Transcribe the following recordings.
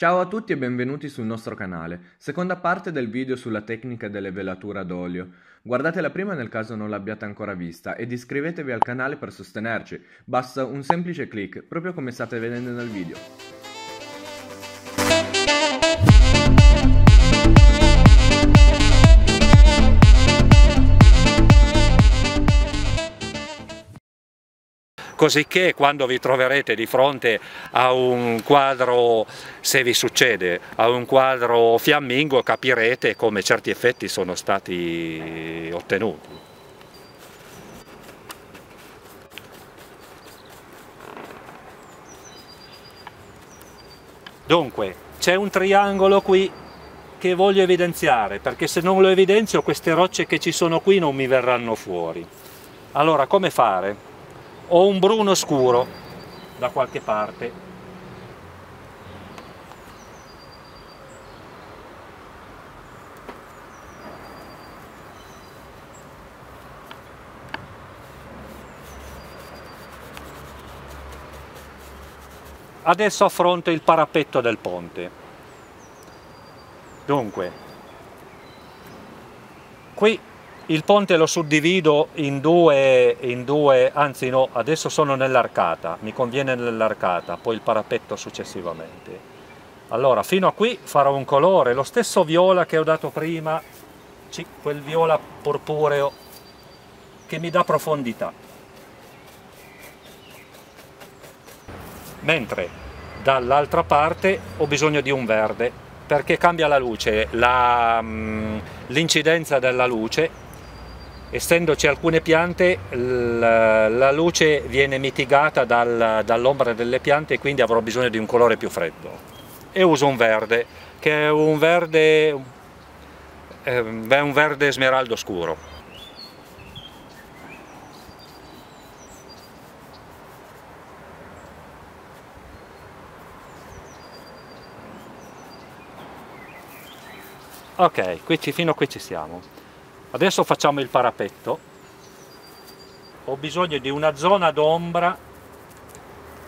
Ciao a tutti e benvenuti sul nostro canale, seconda parte del video sulla tecnica delle velature ad olio. Guardate la prima nel caso non l'abbiate ancora vista ed iscrivetevi al canale per sostenerci, basta un semplice clic, proprio come state vedendo nel video. Cosicché quando vi troverete di fronte a un quadro, se vi succede, a un quadro fiammingo, capirete come certi effetti sono stati ottenuti. Dunque, c'è un triangolo qui che voglio evidenziare, perché se non lo evidenzio queste rocce che ci sono qui non mi verranno fuori. Allora, come fare? Ho un bruno scuro da qualche parte. Adesso affronto il parapetto del ponte. Dunque, qui il ponte lo suddivido in due, anzi no, adesso sono nell'arcata, mi conviene nell'arcata, poi il parapetto successivamente. Allora, fino a qui farò un colore, lo stesso viola che ho dato prima, quel viola purpureo che mi dà profondità. Mentre dall'altra parte ho bisogno di un verde, perché cambia la luce, l'incidenza della luce. Essendoci alcune piante, la luce viene mitigata dall'ombra delle piante e quindi avrò bisogno di un colore più freddo. E uso un verde, che è un verde smeraldo scuro. Ok, fino a qui ci siamo. Adesso facciamo il parapetto. Ho bisogno di una zona d'ombra,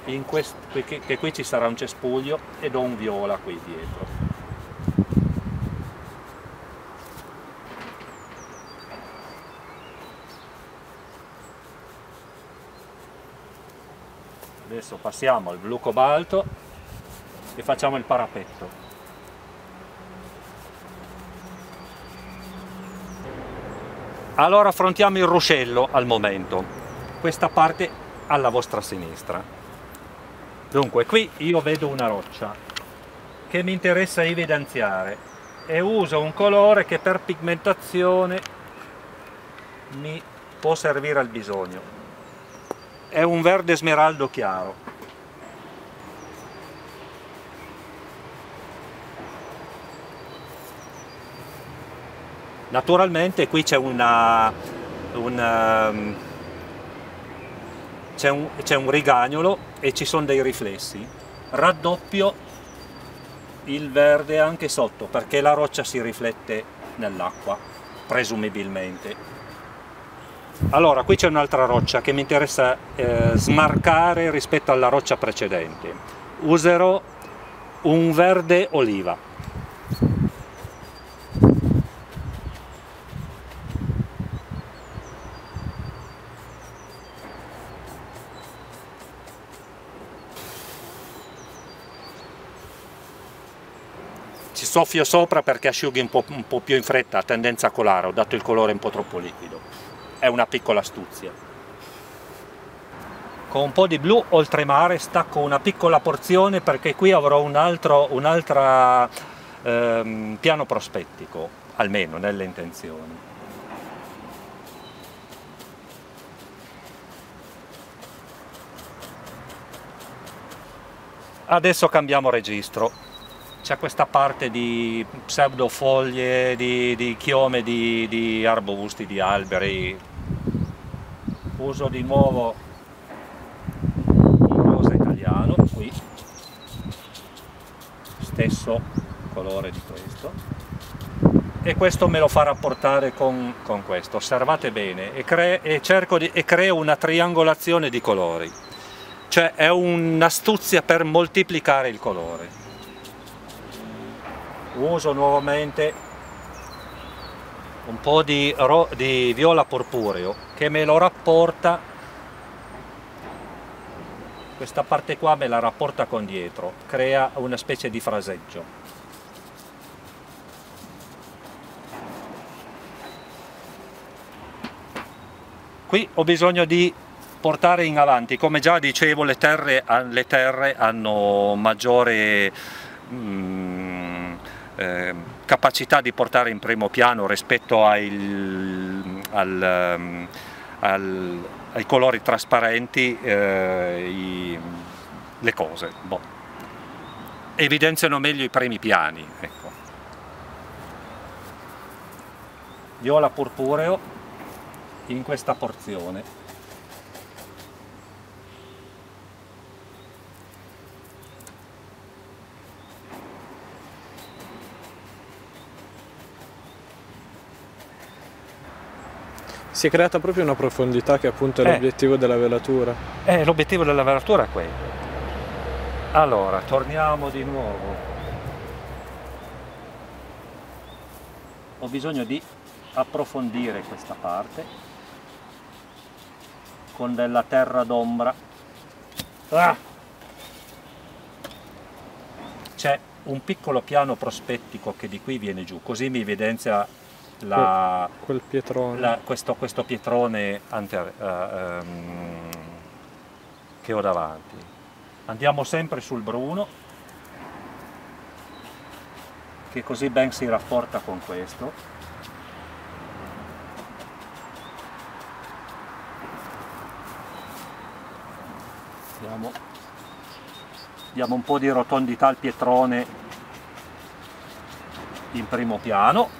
che qui ci sarà un cespuglio, ed ho un viola qui dietro. Adesso passiamo al blu cobalto e facciamo il parapetto. Allora affrontiamo il ruscello al momento, questa parte alla vostra sinistra. Dunque, qui io vedo una roccia che mi interessa evidenziare e uso un colore che per pigmentazione mi può servire al bisogno. È un verde smeraldo chiaro. Naturalmente qui c'è un rigagnolo e ci sono dei riflessi. Raddoppio il verde anche sotto perché la roccia si riflette nell'acqua, presumibilmente. Allora, qui c'è un'altra roccia che mi interessa smarcare rispetto alla roccia precedente. Userò un verde oliva. Ci soffio sopra perché asciughi un po' più in fretta, ha tendenza a colare, ho dato il colore un po' troppo liquido. È una piccola astuzia. Con un po' di blu oltremare stacco una piccola porzione perché qui avrò un altro piano prospettico, almeno nelle intenzioni. Adesso cambiamo registro. C'è questa parte di pseudofoglie, di chiome di arbusti, di alberi. Uso di nuovo un rosa italiano, qui, stesso colore di questo, e questo me lo fa rapportare con questo. Osservate bene, e creo una triangolazione di colori, cioè è un'astuzia per moltiplicare il colore. uso nuovamente un po' di viola purpureo che me lo rapporta, questa parte qua me la rapporta con dietro, crea una specie di fraseggio. Qui ho bisogno di portare in avanti, come già dicevo, le terre hanno maggiore capacità di portare in primo piano rispetto ai colori trasparenti le cose. Boh. Evidenziano meglio i primi piani. Ecco. Viola purpureo in questa porzione. Si è creata proprio una profondità che appunto è l'obiettivo della velatura. L'obiettivo della velatura è quello. Allora, torniamo di nuovo. Ho bisogno di approfondire questa parte con della terra d'ombra. C'è un piccolo piano prospettico che di qui viene giù, così mi evidenzia quel pietrone. questo pietrone che ho davanti. Andiamo sempre sul bruno, che così ben si rapporta con questo. Diamo un po' di rotondità al pietrone in primo piano.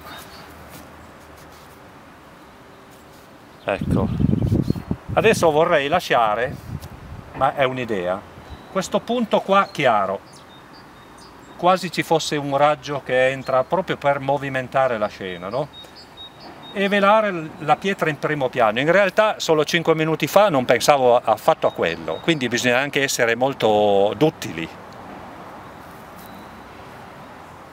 Ecco, adesso vorrei lasciare, ma è un'idea, questo punto qua chiaro, quasi ci fosse un raggio che entra proprio per movimentare la scena, no? E velare la pietra in primo piano. In realtà solo 5 minuti fa non pensavo affatto a quello, quindi bisogna anche essere molto duttili.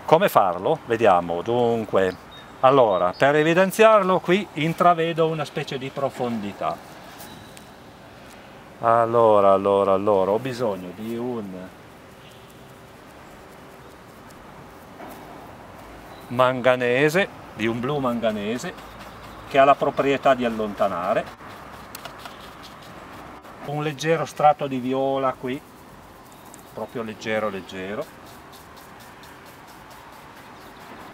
Come farlo? Vediamo, dunque. Allora, per evidenziarlo qui intravedo una specie di profondità. Allora, ho bisogno di un manganese, di un blu manganese, che ha la proprietà di allontanare. Un leggero strato di viola qui, proprio leggero. Un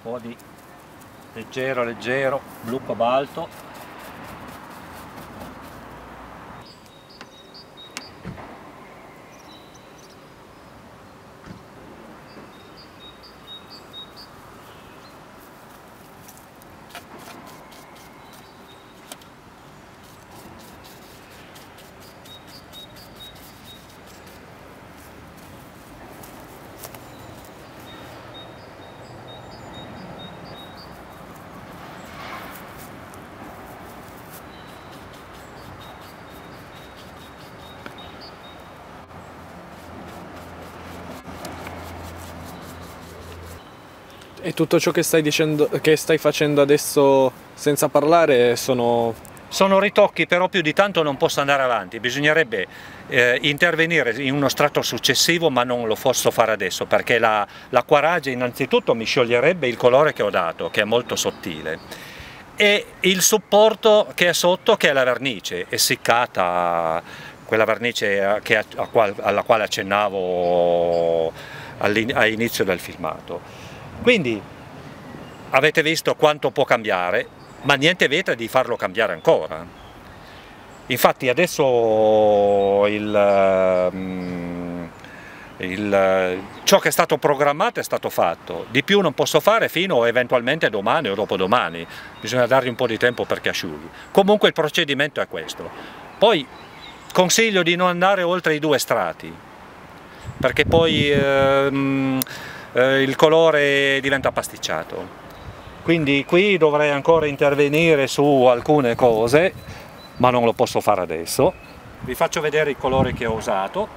po' di leggero blu cobalto. E tutto ciò che stai dicendo, che stai facendo adesso senza parlare sono ritocchi, però più di tanto non posso andare avanti, bisognerebbe intervenire in uno strato successivo, ma non lo posso fare adesso perché l'acquarage innanzitutto mi scioglierebbe il colore che ho dato, che è molto sottile, e il supporto che è sotto, che è la vernice essiccata, quella vernice alla quale accennavo all'inizio del filmato. Quindi avete visto quanto può cambiare, ma niente vieta di farlo cambiare ancora. Infatti adesso ciò che è stato programmato è stato fatto, di più non posso fare fino eventualmente domani o dopodomani, bisogna dargli un po' di tempo perché asciughi. Comunque il procedimento è questo. Poi consiglio di non andare oltre i 2 strati, perché poi il colore diventa pasticciato. Quindi qui dovrei ancora intervenire su alcune cose, ma non lo posso fare adesso. Vi faccio vedere i colori che ho usato,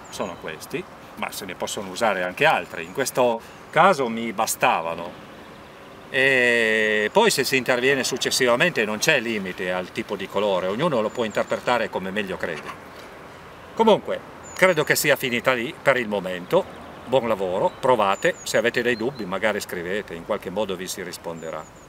sono questi, ma se ne possono usare anche altri. In questo caso mi bastavano. E poi se si interviene successivamente non c'è limite al tipo di colore, ognuno lo può interpretare come meglio crede. Comunque, credo che sia finita lì per il momento. Buon lavoro, provate, se avete dei dubbi magari scrivete, in qualche modo vi si risponderà.